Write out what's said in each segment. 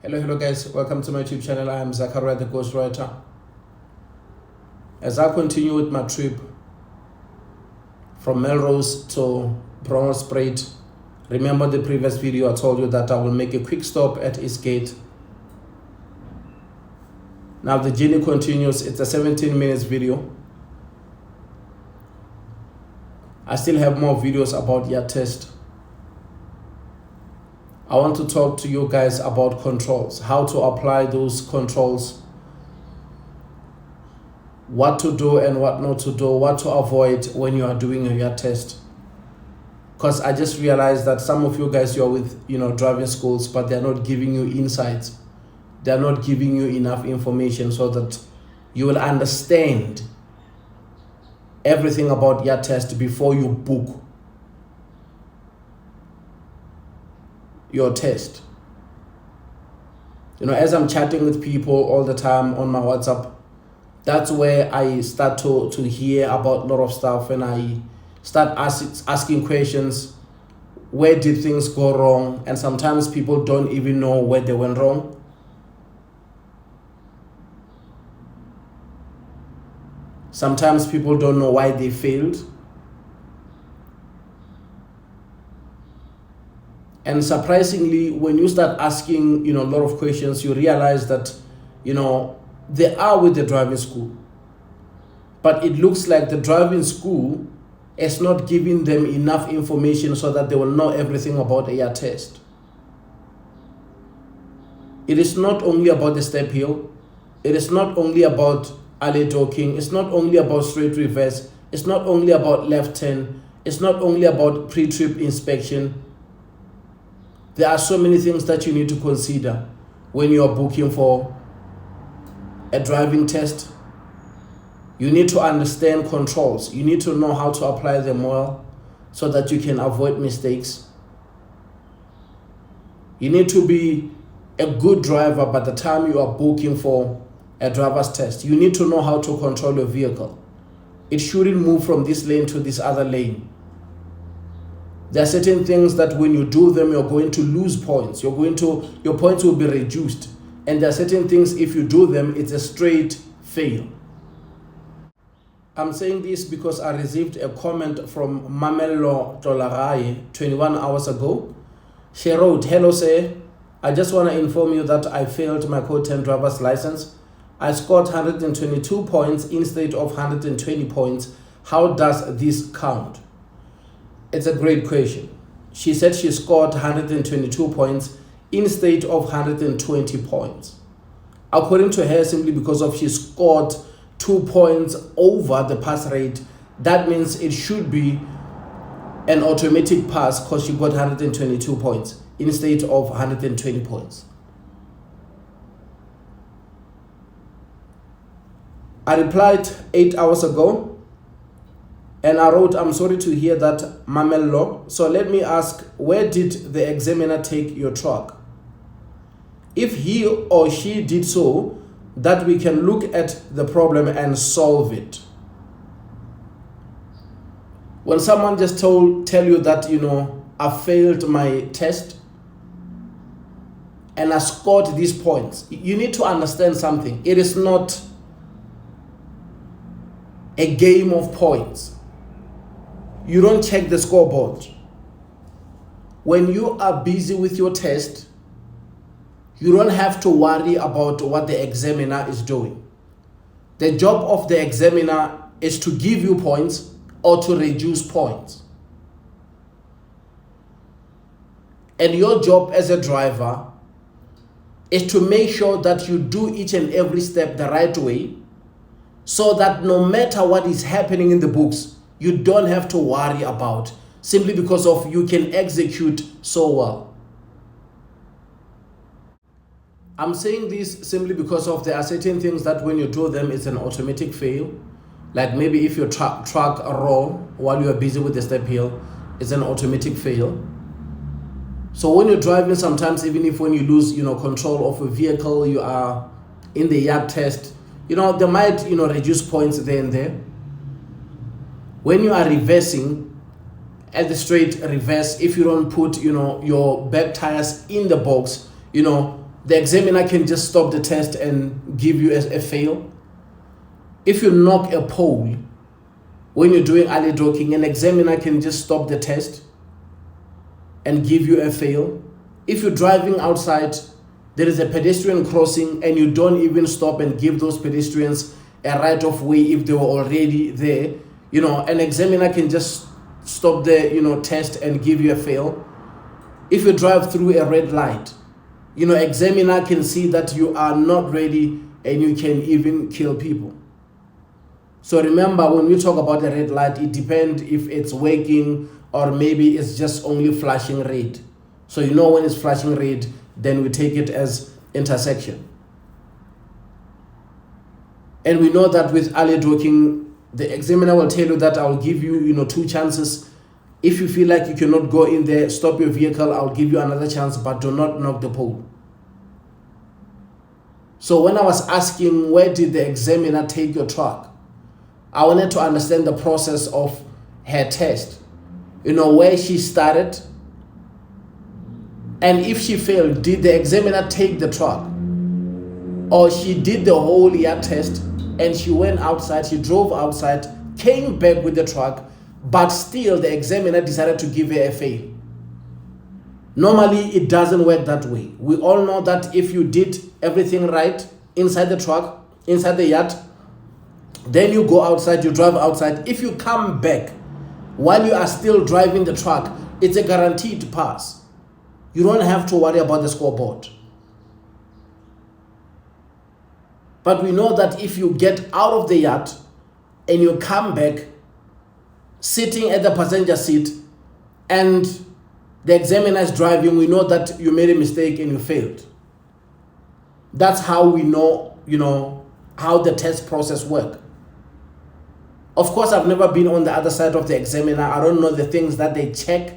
Hello guys, welcome to my YouTube channel. I am Zachariah the Ghostwriter. As I continue with my trip from Melrose to Brommerspruit, remember the previous video I told you that I will make a quick stop at Eastgate. Now the journey continues. It's a 17 minutes video. I still have more videos about your test. I want to talk to you guys about controls, how to apply those controls, what to do and what not to do, what to avoid when you are doing your test. Because I just realized that some of you guys, you're with driving schools, but they're not giving you insights. They're not giving you enough information so that you will understand everything about your test before you book your test. As I'm chatting with people all the time on my WhatsApp, that's where I start to hear about a lot of stuff, and I start asking questions. Where did things go wrong? And sometimes people don't even know where they went wrong. Sometimes people don't know why they failed. And surprisingly, when you start asking, a lot of questions, you realize that, they are with the driving school. But it looks like the driving school is not giving them enough information so that they will know everything about a test. It is not only about the step hill. It is not only about alley docking. It's not only about straight reverse. It's not only about left turn. It's not only about pre-trip inspection. There are so many things that you need to consider when you are booking for a driving test. You need to understand controls. You need to know how to apply them well so that you can avoid mistakes. You need to be a good driver by the time you are booking for a driver's test. You need to know how to control your vehicle. It shouldn't move from this lane to this other lane. There are certain things that when you do them, you're going to lose points. Your points will be reduced. And there are certain things, if you do them, it's a straight fail. I'm saying this because I received a comment from Mamello Tolaraye 21 hours ago. She wrote, "Hello sir, I just want to inform you that I failed my Code 10 driver's license. I scored 122 points instead of 120 points. How does this count?" It's a great question. She said she scored 122 points instead of 120 points. According to her, simply because of she scored 2 points over the pass rate, that means it should be an automatic pass because she got 122 points instead of 120 points. I replied 8 hours ago. And I wrote, "I'm sorry to hear that, Mamello. So let me ask, where did the examiner take your truck? If he or she did so, that we can look at the problem and solve it." When someone just tell you that, I failed my test and I scored these points, you need to understand something. It is not a game of points. You don't check the scoreboard. When you are busy with your test, you don't have to worry about what the examiner is doing. The job of the examiner is to give you points or to reduce points. And your job as a driver is to make sure that you do each and every step the right way so that no matter what is happening in the books, you don't have to worry about, simply because of you can execute so well. I'm saying this simply because of there are certain things that when you do them, it's an automatic fail. Like maybe if your truck roll while you are busy with the step hill, it's an automatic fail. So when you're driving, sometimes even if when you lose, control of a vehicle, you are in the yard test, they might, reduce points there and there. When you are reversing at the straight reverse, if you don't put, your back tires in the box, the examiner can just stop the test and give you a fail. If you knock a pole when you're doing alley docking, an examiner can just stop the test and give you a fail. If you're driving outside, there is a pedestrian crossing and you don't even stop and give those pedestrians a right of way if they were already there, an examiner can just stop the test and give you a fail. If you drive through a red light, examiner can see that you are not ready and you can even kill people. So remember, when we talk about a red light, it depends if it's working or maybe it's just only flashing red. So when it's flashing red, then we take it as intersection. And we know that with alley docking, the examiner will tell you that I'll give you, 2 chances. If you feel like you cannot go in there, stop your vehicle, I'll give you another chance, but do not knock the pole. So when I was asking, where did the examiner take your truck? I wanted to understand the process of her test. Where she started. And if she failed, did the examiner take the truck? Or she did the whole yard test and she went outside, she drove outside, came back with the truck, but still the examiner decided to give her a fail. Normally, it doesn't work that way. We all know that if you did everything right inside the truck, inside the yard, then you go outside, you drive outside. If you come back while you are still driving the truck, it's a guaranteed pass. You don't have to worry about the scoreboard. But we know that if you get out of the yard and you come back sitting at the passenger seat and the examiner is driving, we know that you made a mistake and you failed. That's how we know, how the test process works. Of course, I've never been on the other side of the examiner. I don't know the things that they check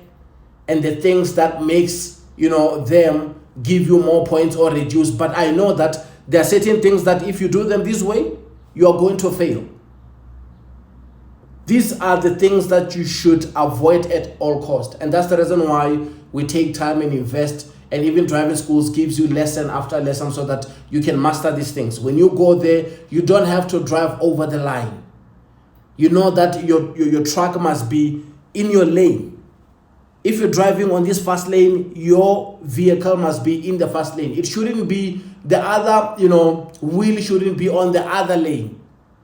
and the things that makes, them give you more points or reduce. But I know that there are certain things that if you do them this way, you are going to fail. These are the things that you should avoid at all costs. And that's the reason why we take time and invest. And even driving schools gives you lesson after lesson so that you can master these things. When you go there, you don't have to drive over the line. You know that your truck must be in your lane. If you're driving on this fast lane, your vehicle must be in the fast lane. It shouldn't be the other, wheel shouldn't be on the other lane.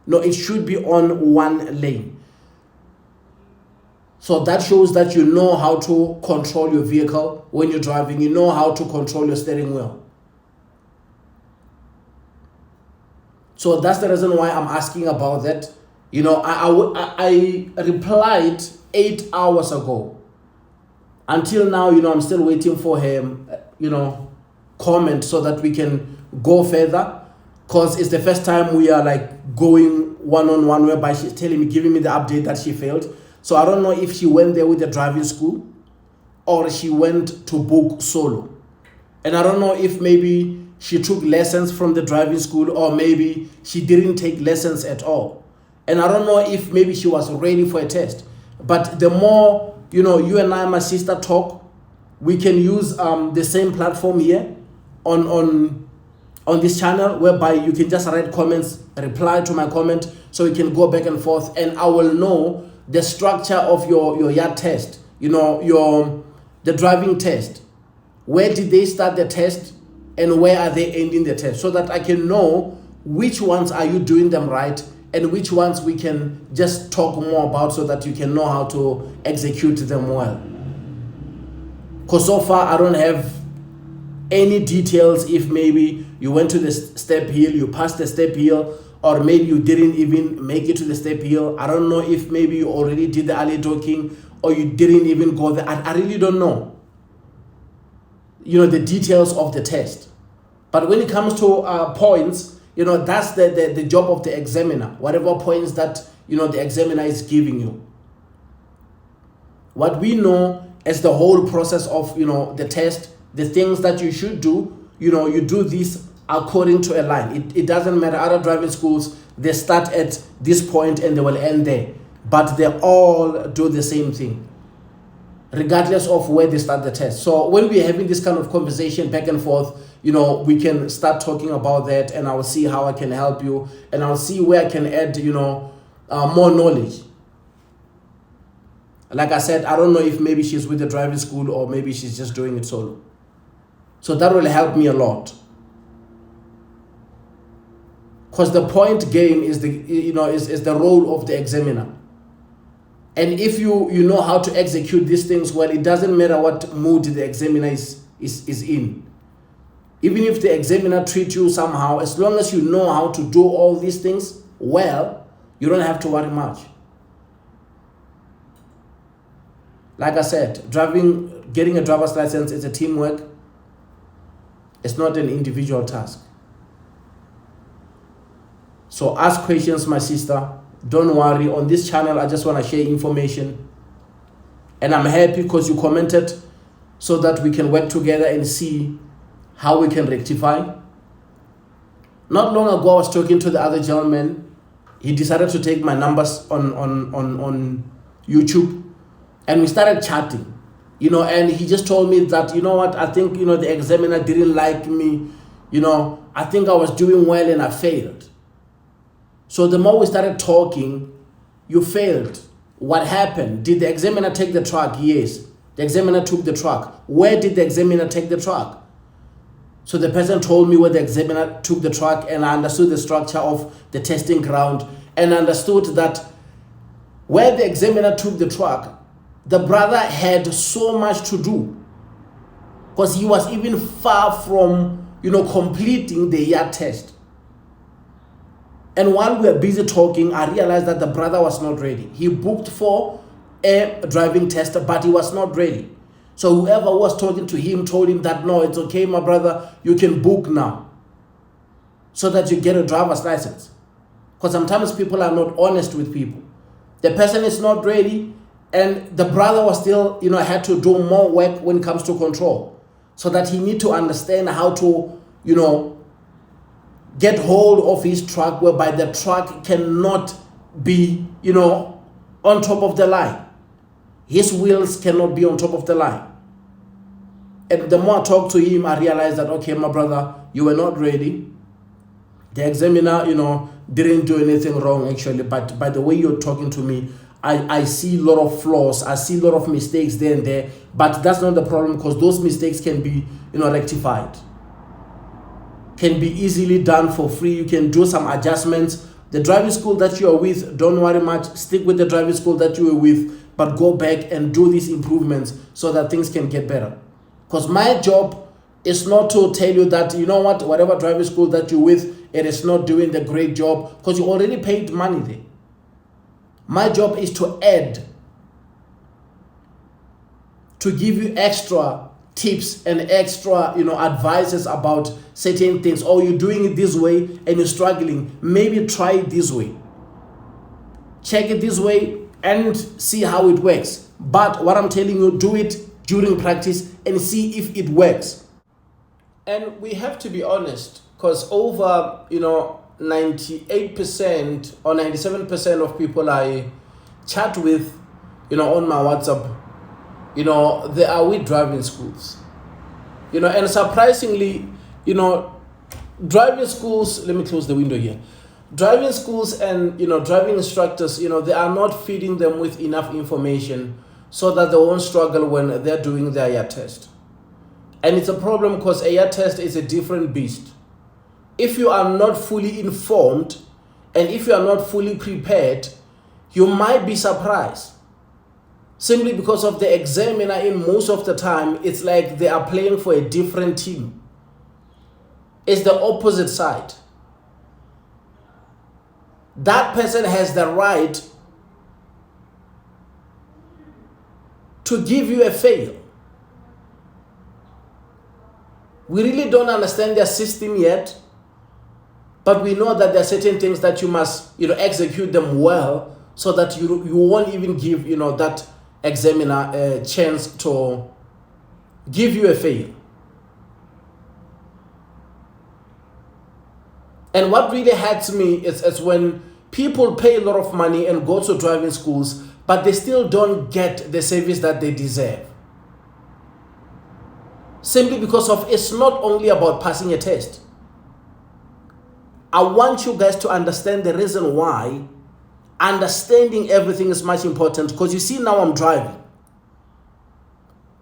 No, it should be on one lane. So that shows that you know how to control your vehicle when you're driving. You know how to control your steering wheel. So that's the reason why I'm asking about that. I replied 8 hours ago. Until now, I'm still waiting for him, comment so that we can go further. Because it's the first time we are going one-on-one whereby she's telling me, giving me the update that she failed. So I don't know if she went there with the driving school or she went to book solo. And I don't know if maybe she took lessons from the driving school or maybe she didn't take lessons at all. And I don't know if maybe she was ready for a test. But the more, you and I, my sister, talk, we can use the same platform here on this channel whereby you can just write comments, reply to my comment so we can go back and forth and I will know the structure of your yard test, the driving test. Where did they start the test and where are they ending the test so that I can know which ones are you doing them right and which ones we can just talk more about so that you can know how to execute them well. Because so far I don't have any details if maybe you went to the step hill, you passed the step hill, or maybe you didn't even make it to the step hill. I don't know if maybe you already did the alley docking or you didn't even go there. I really don't know, the details of the test. But when it comes to points, that's the job of the examiner, whatever points that, the examiner is giving you. What we know as the whole process of, the test, the things that you should do, you do this according to a line. It doesn't matter. Other driving schools, they start at this point and they will end there. But they all do the same thing, regardless of where they start the test. So when we're having this kind of conversation back and forth, we can start talking about that, and I'll see how I can help you, and I'll see where I can add, more knowledge. Like I said, I don't know if maybe she's with the driving school or maybe she's just doing it solo. So that will help me a lot. Because the point game is the role of the examiner. And if you know how to execute these things well, it doesn't matter what mood the examiner is in. Even if the examiner treats you somehow, as long as you know how to do all these things well, you don't have to worry much. Like I said, getting a driver's license is a teamwork. It's not an individual task. So ask questions, my sister. Don't worry. On this channel, I just want to share information. And I'm happy because you commented so that we can work together and see how we can rectify. Not long ago, I was talking to the other gentleman. He decided to take my numbers on YouTube. And we started chatting, and he just told me that, I think, the examiner didn't like me. I think I was doing well and I failed. So the more we started talking, you failed. What happened? Did the examiner take the truck? Yes. The examiner took the truck. Where did the examiner take the truck? So the person told me where the examiner took the truck, and I understood the structure of the testing ground, and understood that where the examiner took the truck, the brother had so much to do because he was even far from, completing the year test. And while we were busy talking, I realized that the brother was not ready. He booked for a driving test, but he was not ready. So whoever was talking to him told him that, no, it's okay, my brother, you can book now so that you get a driver's license. Because sometimes people are not honest with people. The person is not ready, and the brother was still, had to do more work when it comes to control, so that he need to understand how to, get hold of his truck, whereby the truck cannot be, on top of the line. His wheels cannot be on top of the line. And the more I talked to him, I realized that, okay, my brother, you were not ready. The examiner, didn't do anything wrong, actually, but by the way you're talking to me, I see a lot of flaws. I see a lot of mistakes there and there, but that's not the problem, because those mistakes can be, rectified. Can be easily done for free. You can do some adjustments. The driving school that you are with, don't worry much. Stick with the driving school that you were with, but go back and do these improvements so that things can get better. Because my job is not to tell you that, whatever driving school that you're with, it is not doing the great job, because you already paid money there. My job is to add, to give you extra tips and extra, advices about certain things. Or you're doing it this way and you're struggling. Maybe try it this way. Check it this way and see how it works. But what I'm telling you, do it during practice and see if it works. And we have to be honest, because over, 98% or 97% of people I chat with, on my WhatsApp, they are with driving schools. And surprisingly, driving schools, let me close the window here. Driving schools and, driving instructors, they are not feeding them with enough information so that they won't struggle when they're doing their year test. And it's a problem because a year test is a different beast. If you are not fully informed and if you are not fully prepared, you might be surprised. Simply because of the examiner, in most of the time, it's like they are playing for a different team. It's the opposite side. That person has the right to give you a fail. We really don't understand their system yet, but we know that there are certain things that you must, execute them well, so that you won't even give, that examiner a chance to give you a fail. And what really hurts me is when people pay a lot of money and go to driving schools, but they still don't get the service that they deserve. Simply because of it's not only about passing a test. I want you guys to understand the reason why understanding everything is much important. Because you see, now I'm driving.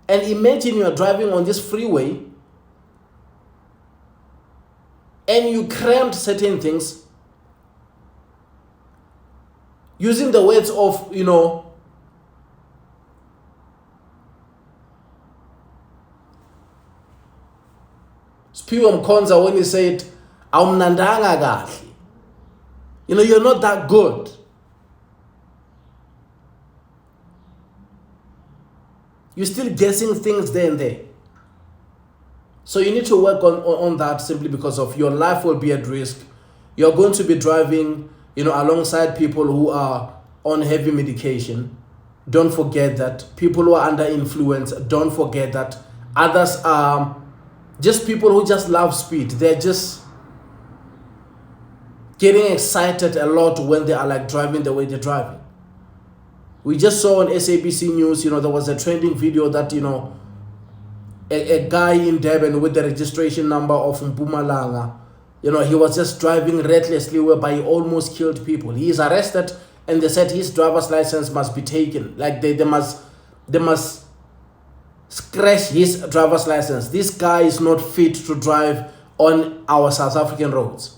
And imagine you're driving on this freeway and you crammed certain things using the words of, Sphiwe Mkhonza when he said, awumnandanga kahle. You're not that good. You're still guessing things there and there. So you need to work on that simply because of your life will be at risk. You're going to be driving, alongside people who are on heavy medication. Don't forget that. People who are under influence, don't forget that. Others are just people who just love speed. They're just getting excited a lot when they are like driving the way they're driving. We just saw on SABC News, there was a trending video that, a guy in Durban with the registration number of Mpumalanga, he was just driving recklessly whereby he almost killed people. He is arrested and they said his driver's license must be taken. Like they must scratch his driver's license. This guy is not fit to drive on our South African roads.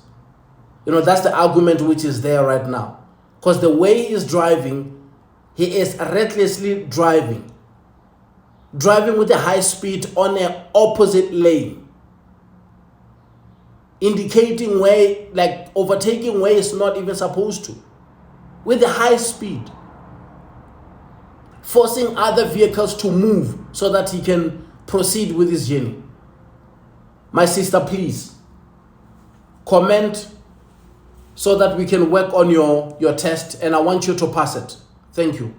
That's the argument which is there right now. Because the way he is driving, he is recklessly driving with a high speed on an opposite lane, indicating where, like overtaking where it's not even supposed to, with a high speed, forcing other vehicles to move so that he can proceed with his journey. My sister, please comment so that we can work on your test, and I want you to pass it. Thank you.